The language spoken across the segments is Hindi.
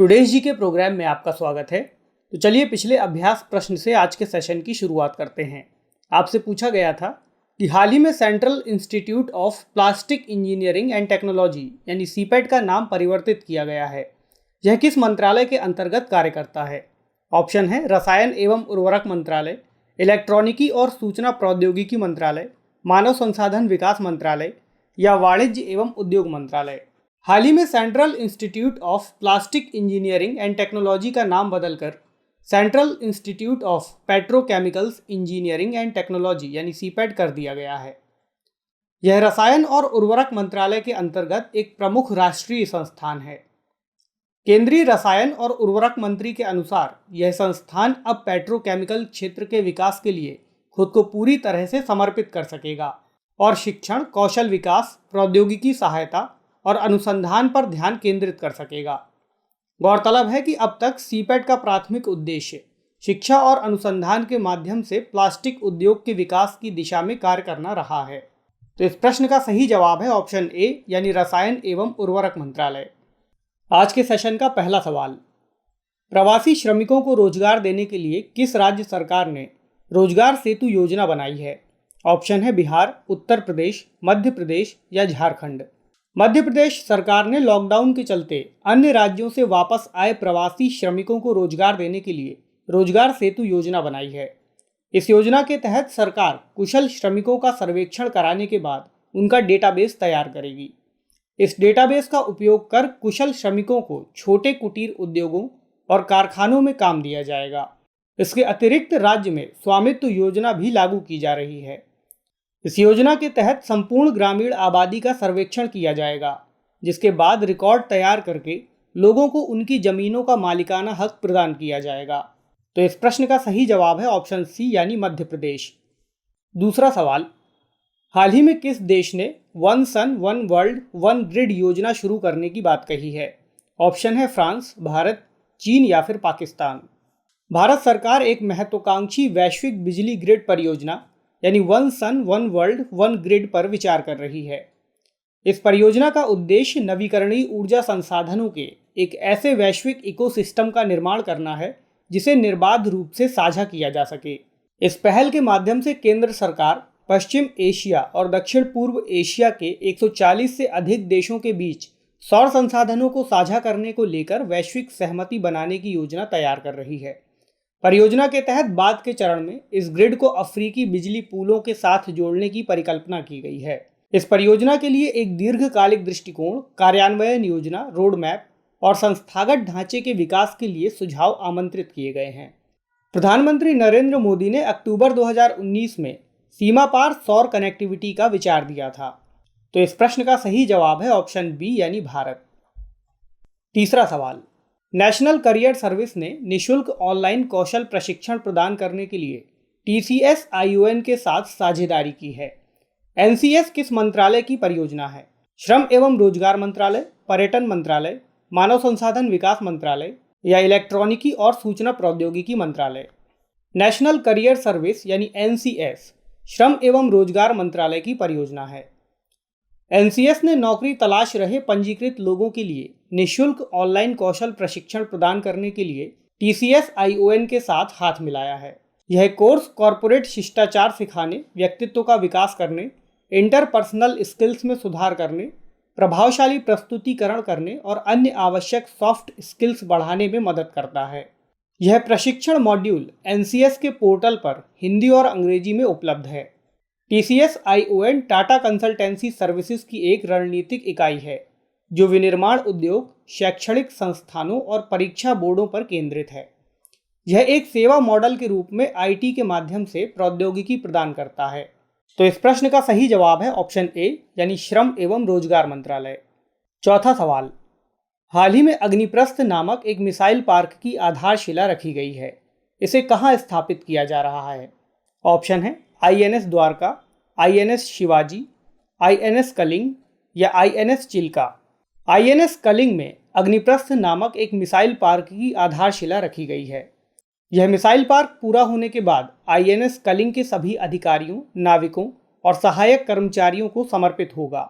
टुडेज जी के प्रोग्राम में आपका स्वागत है। तो चलिए पिछले अभ्यास प्रश्न से आज के सेशन की शुरुआत करते हैं। आपसे पूछा गया था कि हाल ही में central institute of plastic engineering and technology यानी सीपेट का नाम परिवर्तित किया गया है। यह किस मंत्रालय के अंतर्गत कार्य करता है? ऑप्शन है रसायन एवं उर्वरक मंत्रालय, इलेक्ट्रॉनिकी और सूचना प्रौद्योगिकी मंत्रालय, मानव संसाधन विकास मंत्रालय या वाणिज्य एवं उद्योग मंत्रालय। हाल ही में central institute of plastic engineering and technology का नाम बदलकर central institute of petrochemicals engineering and technology यानी सीपेट कर दिया गया है। यह रसायन और उर्वरक मंत्रालय के अंतर्गत एक प्रमुख राष्ट्रीय संस्थान है। केंद्रीय रसायन और उर्वरक मंत्री के अनुसार यह संस्थान अब पेट्रोकेमिकल क्षेत्र के विकास के लिए खुद को पूरी तरह से समर्पित कर सकेगा और शिक्षण, कौशल विकास, प्रौद्योगिकी सहायता और अनुसंधान पर ध्यान केंद्रित कर सकेगा। गौरतलब है कि अब तक सीपेट का प्राथमिक उद्देश्य शिक्षा और अनुसंधान के माध्यम से प्लास्टिक उद्योग के विकास की दिशा में कार्य करना रहा है। तो इस प्रश्न का सही जवाब है ऑप्शन ए यानी रसायन एवं उर्वरक मंत्रालय। आज के सेशन का पहला सवाल, प्रवासी श्रमिकों को रोजगार देने के लिए किस राज्य सरकार ने रोजगार सेतु योजना बनाई है? ऑप्शन है बिहार, उत्तर प्रदेश, मध्य प्रदेश या झारखंड। मध्य प्रदेश सरकार ने लॉकडाउन के चलते अन्य राज्यों से वापस आए प्रवासी श्रमिकों को रोजगार देने के लिए रोजगार सेतु योजना बनाई है। इस योजना के तहत सरकार कुशल श्रमिकों का सर्वेक्षण कराने के बाद उनका डेटाबेस तैयार करेगी। इस डेटाबेस का उपयोग कर कुशल श्रमिकों को छोटे कुटीर उद्योगों और कारखानों में काम दिया जाएगा। इसके अतिरिक्त राज्य में स्वामित्व योजना भी लागू की जा रही है। इस योजना के तहत संपूर्ण ग्रामीण आबादी का सर्वेक्षण किया जाएगा, जिसके बाद रिकॉर्ड तैयार करके लोगों को उनकी जमीनों का मालिकाना हक प्रदान किया जाएगा। तो इस प्रश्न का सही जवाब है ऑप्शन सी यानी मध्य प्रदेश। दूसरा सवाल, हाल ही में किस देश ने one sun one world one grid योजना शुरू करने की बात कही है? ऑप्शन है फ्रांस, भारत, चीन या फिर पाकिस्तान। भारत सरकार एक महत्वाकांक्षी वैश्विक बिजली ग्रिड परियोजना यानी one sun one world one grid पर विचार कर रही है। इस परियोजना का उद्देश्य नवीकरणीय ऊर्जा संसाधनों के एक ऐसे वैश्विक इकोसिस्टम का निर्माण करना है जिसे निर्बाध रूप से साझा किया जा सके। इस पहल के माध्यम से केंद्र सरकार पश्चिम एशिया और दक्षिण पूर्व एशिया के 140 से अधिक देशों के बीच सौर संसाधनों को साझा करने को लेकर वैश्विक सहमति बनाने की योजना तैयार कर रही है। परियोजना के तहत बाद के चरण में इस ग्रिड को अफ्रीकी बिजली पूलों के साथ जोड़ने की परिकल्पना की गई है। इस परियोजना के लिए एक दीर्घकालिक दृष्टिकोण, कार्यान्वयन योजना, रोड मैप और संस्थागत ढांचे के विकास के लिए सुझाव आमंत्रित किए गए हैं। प्रधानमंत्री नरेंद्र मोदी ने अक्टूबर 2019 में सीमा पार सौर कनेक्टिविटी का विचार दिया था। तो इस प्रश्न का सही जवाब है ऑप्शन बी यानी भारत। तीसरा सवाल, नेशनल करियर सर्विस ने निशुल्क ऑनलाइन कौशल प्रशिक्षण प्रदान करने के लिए TCS ION के साथ साझेदारी की है। NCS किस मंत्रालय की परियोजना है? श्रम एवं रोजगार मंत्रालय, पर्यटन मंत्रालय, मानव संसाधन विकास मंत्रालय या इलेक्ट्रॉनिकी और सूचना प्रौद्योगिकी मंत्रालय। नेशनल करियर सर्विस यानी NCS श्रम एवं रोजगार मंत्रालय की परियोजना है। NCS ने नौकरी तलाश रहे पंजीकृत लोगों के लिए निःशुल्क ऑनलाइन कौशल प्रशिक्षण प्रदान करने के लिए TCS ION के साथ हाथ मिलाया है। यह कोर्स कॉरपोरेट शिष्टाचार सिखाने, व्यक्तित्व का विकास करने, इंटरपर्सनल स्किल्स में सुधार करने, प्रभावशाली प्रस्तुतिकरण करने और अन्य आवश्यक सॉफ्ट स्किल्स बढ़ाने में मदद करता है। यह प्रशिक्षण मॉड्यूल NCS के पोर्टल पर हिंदी और अंग्रेजी में उपलब्ध है। TCS ION Tata consultancy services की एक रणनीतिक इकाई है जो विनिर्माण उद्योग, शैक्षणिक संस्थानों और परीक्षा बोर्डों पर केंद्रित है। यह एक सेवा मॉडल के रूप में IT के माध्यम से प्रौद्योगिकी प्रदान करता है। तो इस प्रश्न का सही जवाब है ऑप्शन ए यानी श्रम एवं रोजगार मंत्रालय। चौथा सवाल, हाल ही में अग्निप्रस्थ नामक एक मिसाइल पार्क की आधारशिला रखी गई है। इसे कहाँ स्थापित किया जा रहा है? ऑप्शन है INS Dwarka, INS Shivaji, INS Kalinga या INS चिल्का। INS कलिंग में अग्निप्रस्थ नामक एक मिसाइल पार्क की आधारशिला रखी गई है। यह मिसाइल पार्क पूरा होने के बाद INS कलिंग के सभी अधिकारियों, नाविकों और सहायक कर्मचारियों को समर्पित होगा।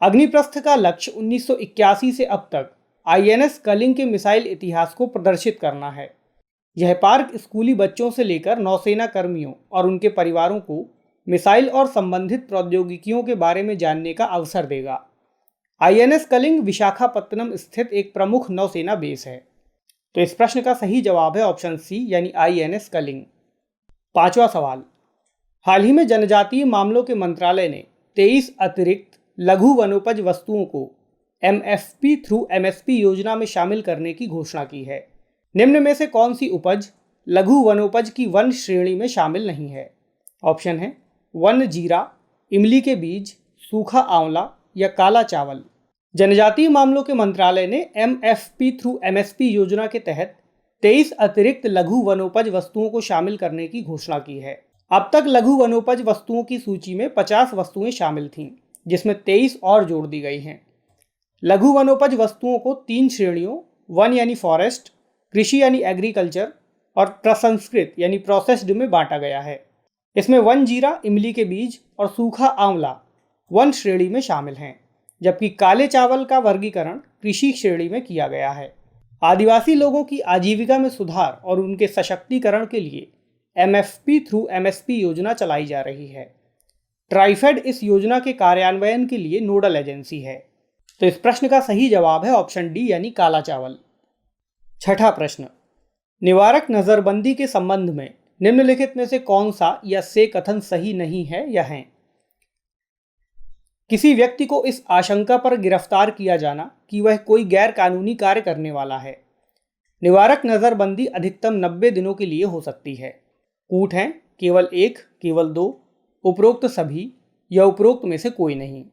अग्निप्रस्थ का लक्ष्य 1981 से अब तक INS कलिंग के मिसाइल इतिहास को प्रदर्शित करना है। यह पार्क स्कूली बच्चों से लेकर नौसेना कर्मियों और उनके परिवारों को मिसाइल और संबंधित प्रौद्योगिकियों के बारे में जानने का अवसर देगा। INS कलिंग विशाखापत्तनम स्थित एक प्रमुख नौसेना बेस है। तो इस प्रश्न का सही जवाब है ऑप्शन सी यानी INS कलिंग। पांचवा सवाल, हाल ही में जनजातीय मामलों के मंत्रालय ने 23 अतिरिक्त लघु वनोपज वस्तुओं को MFP थ्रू MSP योजना में शामिल करने की घोषणा की है। निम्न में से कौन सी उपज लघु वनोपज की वन श्रेणी में शामिल नहीं है? ऑप्शन है वन जीरा, इमली के बीज, सूखा आंवला या काला चावल। जनजातीय मामलों के मंत्रालय ने MFP थ्रू MSP योजना के तहत 23 अतिरिक्त लघु वनोपज वस्तुओं को शामिल करने की घोषणा की है। अब तक लघु वनोपज वस्तुओं की सूची में 50 वस्तुएं शामिल थीं, जिसमें 23 और जोड़ दी गई हैं। लघु वनोपज वस्तुओं को 3 श्रेणियों वन यानी फॉरेस्ट, कृषि यानी एग्रीकल्चर और प्रसंस्कृत यानी प्रोसेस्ड में बांटा गया है। इसमें वन जीरा, इमली के बीज और सूखा आंवला वन श्रेणी में शामिल हैं, जबकि काले चावल का वर्गीकरण कृषि श्रेणी में किया गया है। आदिवासी लोगों की आजीविका में सुधार और उनके सशक्तिकरण के लिए MFP थ्रू MSP योजना चलाई जा रही है। ट्राइफेड इस योजना के कार्यान्वयन के लिए नोडल एजेंसी है। तो इस प्रश्न का सही जवाब है ऑप्शन डी यानी काला चावल। छठा प्रश्न, निवारक नजरबंदी के संबंध में निम्नलिखित में से कौन सा या से कथन सही नहीं है या है? किसी व्यक्ति को इस आशंका पर गिरफ्तार किया जाना कि वह कोई गैर कानूनी कार्य करने वाला है। निवारक नजरबंदी अधिकतम 90 दिनों के लिए हो सकती है। कूट हैं केवल 1, केवल 2, उपरोक्त सभी या उपरोक्त में से कोई नहीं।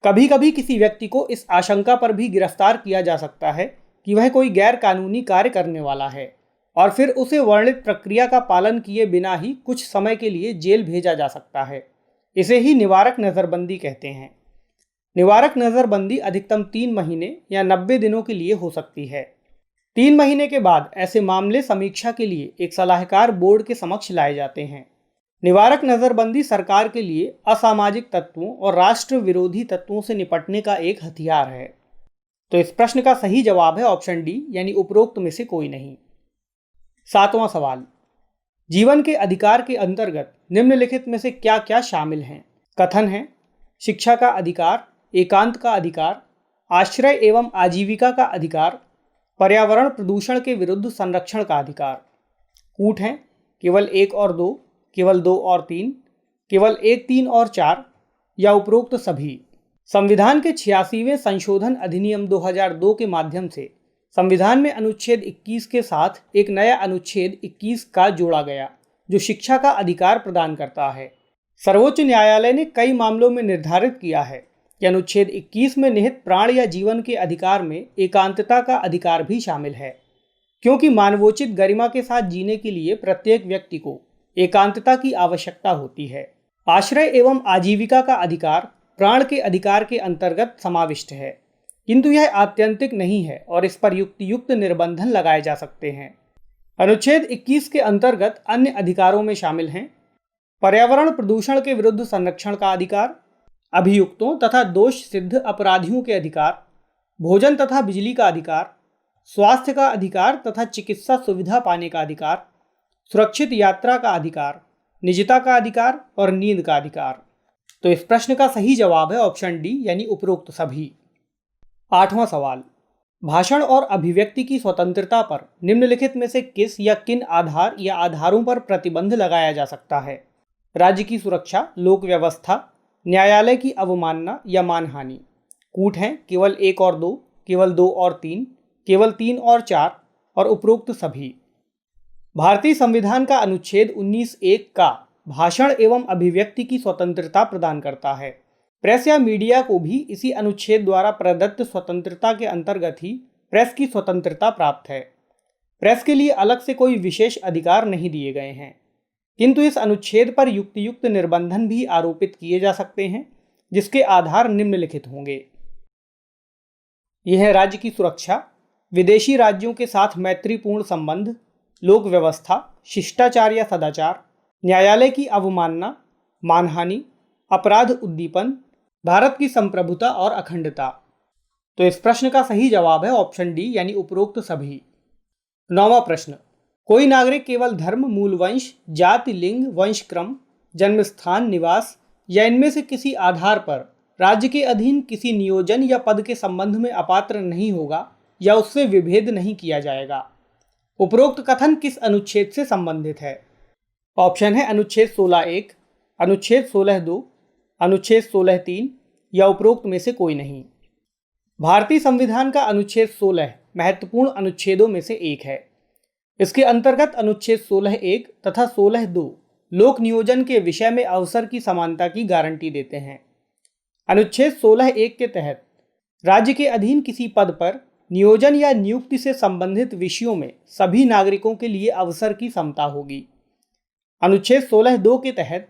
कभी कभी किसी व्यक्ति को इस आशंका पर भी गिरफ्तार किया जा सकता है कि वह कोई गैर कानूनी कार्य करने वाला है और फिर उसे वर्णित प्रक्रिया का पालन किए बिना ही कुछ समय के लिए जेल भेजा जा सकता है। इसे ही निवारक नज़रबंदी कहते हैं। निवारक नज़रबंदी अधिकतम 3 महीने या 90 दिनों के लिए हो सकती है। 3 महीने के बाद ऐसे मामले समीक्षा के लिए एक सलाहकार बोर्ड के समक्ष लाए जाते हैं। निवारक नज़रबंदी सरकार के लिए असामाजिक तत्वों और राष्ट्र विरोधी तत्वों से निपटने का एक हथियार है। तो इस प्रश्न का सही जवाब है ऑप्शन डी यानी उपरोक्त में से कोई नहीं। 7वां सवाल, जीवन के अधिकार के अंतर्गत निम्नलिखित में से क्या क्या शामिल हैं? कथन है शिक्षा का अधिकार, एकांत का अधिकार, आश्रय एवं आजीविका का अधिकार, पर्यावरण प्रदूषण के विरुद्ध संरक्षण का अधिकार। कूट हैं केवल 1 और 2, केवल 2 और 3, केवल 1, 3 और 4 या उपरोक्त सभी। संविधान के 86वें संशोधन अधिनियम 2002 के माध्यम से संविधान में अनुच्छेद 21 के साथ एक नया अनुच्छेद 21 का जोड़ा गया, जो शिक्षा का अधिकार प्रदान करता है। सर्वोच्च न्यायालय ने कई मामलों में निर्धारित किया है कि अनुच्छेद 21 में निहित प्राण या जीवन के अधिकार में एकांतता का अधिकार भी शामिल है, क्योंकि मानवोचित गरिमा के साथ जीने के लिए प्रत्येक व्यक्ति को एकांतता की आवश्यकता होती है। आश्रय एवं आजीविका का अधिकार प्राण के अधिकार के अंतर्गत समाविष्ट है, किंतु यह आत्यंतिक नहीं है और इस पर युक्त निर्बंधन लगाए जा सकते हैं। अनुच्छेद 21 के अंतर्गत अन्य अधिकारों में शामिल हैं पर्यावरण प्रदूषण के विरुद्ध संरक्षण का अधिकार, अभियुक्तों तथा दोष सिद्ध अपराधियों के अधिकार, भोजन तथा बिजली का अधिकार, स्वास्थ्य का अधिकार तथा चिकित्सा सुविधा पाने का अधिकार, सुरक्षित यात्रा का अधिकार, निजता का अधिकार और नींद का अधिकार। तो इस प्रश्न का सही जवाब है ऑप्शन डी यानी उपरोक्त सभी। 8वां सवाल, भाषण और अभिव्यक्ति की स्वतंत्रता पर निम्नलिखित में से किस या किन आधार या आधारों पर प्रतिबंध लगाया जा सकता है? राज्य की सुरक्षा, लोक व्यवस्था, न्यायालय की अवमानना या मानहानि। कूट हैं केवल 1 और 2, केवल 2 और 3, केवल 3 और 4 और उपरोक्त सभी। भारतीय संविधान का अनुच्छेद 19(1) का भाषण एवं अभिव्यक्ति की स्वतंत्रता प्रदान करता है। प्रेस या मीडिया को भी इसी अनुच्छेद द्वारा प्रदत्त स्वतंत्रता के अंतर्गत ही प्रेस की स्वतंत्रता प्राप्त है। प्रेस के लिए अलग से कोई विशेष अधिकार नहीं दिए गए हैं, किंतु इस अनुच्छेद पर युक्त निर्बंधन भी आरोपित किए जा सकते हैं, जिसके आधार निम्नलिखित होंगे। यह है राज्य की सुरक्षा, विदेशी राज्यों के साथ मैत्रीपूर्ण संबंध, लोक व्यवस्था, शिष्टाचार या सदाचार, न्यायालय की अवमानना, मानहानि, अपराध उद्दीपन, भारत की संप्रभुता और अखंडता। तो इस प्रश्न का सही जवाब है ऑप्शन डी यानी उपरोक्त सभी। 9वां प्रश्न, कोई नागरिक केवल धर्म, मूल वंश, जाति, लिंग, वंश क्रम, जन्म स्थान, निवास या इनमें से किसी आधार पर राज्य के अधीन किसी नियोजन या पद के संबंध में अपात्र नहीं होगा या उससे विभेद नहीं किया जाएगा। उपरोक्त कथन किस अनुच्छेद से संबंधित है? ऑप्शन है अनुच्छेद 16(1), अनुच्छेद 16(2), अनुच्छेद 16(3) या उपरोक्त में से कोई नहीं। भारतीय संविधान का अनुच्छेद 16 महत्वपूर्ण अनुच्छेदों में से एक है। इसके अंतर्गत अनुच्छेद 16(1) तथा 16(2) लोक नियोजन के विषय में अवसर की समानता की गारंटी देते हैं। अनुच्छेद 16(1) के तहत राज्य के अधीन किसी पद पर नियोजन या नियुक्ति से संबंधित विषयों में सभी नागरिकों के लिए अवसर की समता होगी। अनुच्छेद 16(2) के तहत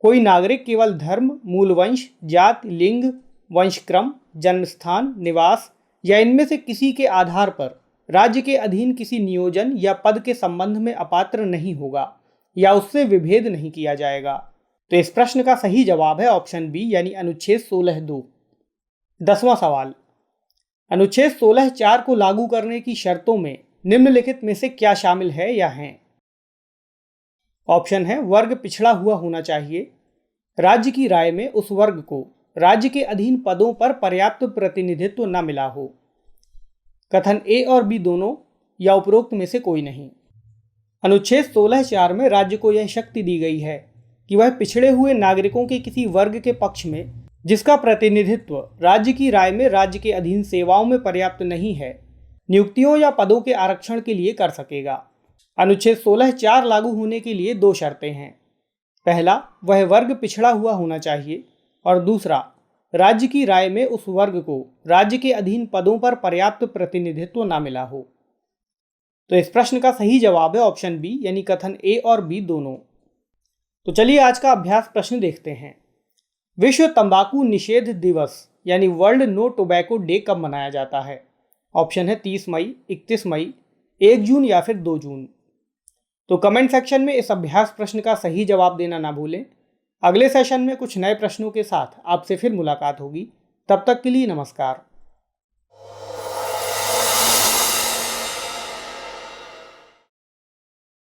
कोई नागरिक केवल धर्म, मूल वंश, जाति, लिंग, वंशक्रम, जन्मस्थान, निवास या इनमें से किसी के आधार पर राज्य के अधीन किसी नियोजन या पद के संबंध में अपात्र नहीं होगा या उससे विभेद नहीं किया जाएगा। तो इस प्रश्न का सही जवाब है ऑप्शन बी यानी अनुच्छेद 16(2). 10वां सवाल, अनुच्छेद 16(4) को लागू करने की शर्तों में निम्नलिखित में से क्या शामिल है या हैं? ऑप्शन है वर्ग पिछड़ा हुआ होना चाहिए, राज्य की राय में उस वर्ग को राज्य के अधीन पदों पर पर्याप्त प्रतिनिधित्व न मिला हो, कथन ए और बी दोनों या उपरोक्त में से कोई नहीं। अनुच्छेद 16(4) में राज्य को यह शक्ति दी गई है कि वह पिछड़े हुए नागरिकों के किसी वर्ग के पक्ष में जिसका प्रतिनिधित्व राज्य की राय में राज्य के अधीन सेवाओं में पर्याप्त नहीं है, नियुक्तियों या पदों के आरक्षण के लिए कर सकेगा। अनुच्छेद 16(4) लागू होने के लिए दो शर्तें हैं। पहला, वह वर्ग पिछड़ा हुआ होना चाहिए और दूसरा, राज्य की राय में उस वर्ग को राज्य के अधीन पदों पर पर्याप्त प्रतिनिधित्व न मिला हो। तो इस प्रश्न का सही जवाब है ऑप्शन बी यानी कथन ए और बी दोनों। तो चलिए आज का अभ्यास प्रश्न देखते हैं। विश्व तंबाकू निषेध दिवस यानी वर्ल्ड नो टोबैको डे कब मनाया जाता है? ऑप्शन है 30 मई, 31 मई, 1 जून या फिर 2 जून। तो कमेंट सेक्शन में इस अभ्यास प्रश्न का सही जवाब देना ना भूलें। अगले सेशन में कुछ नए प्रश्नों के साथ आपसे फिर मुलाकात होगी। तब तक के लिए नमस्कार।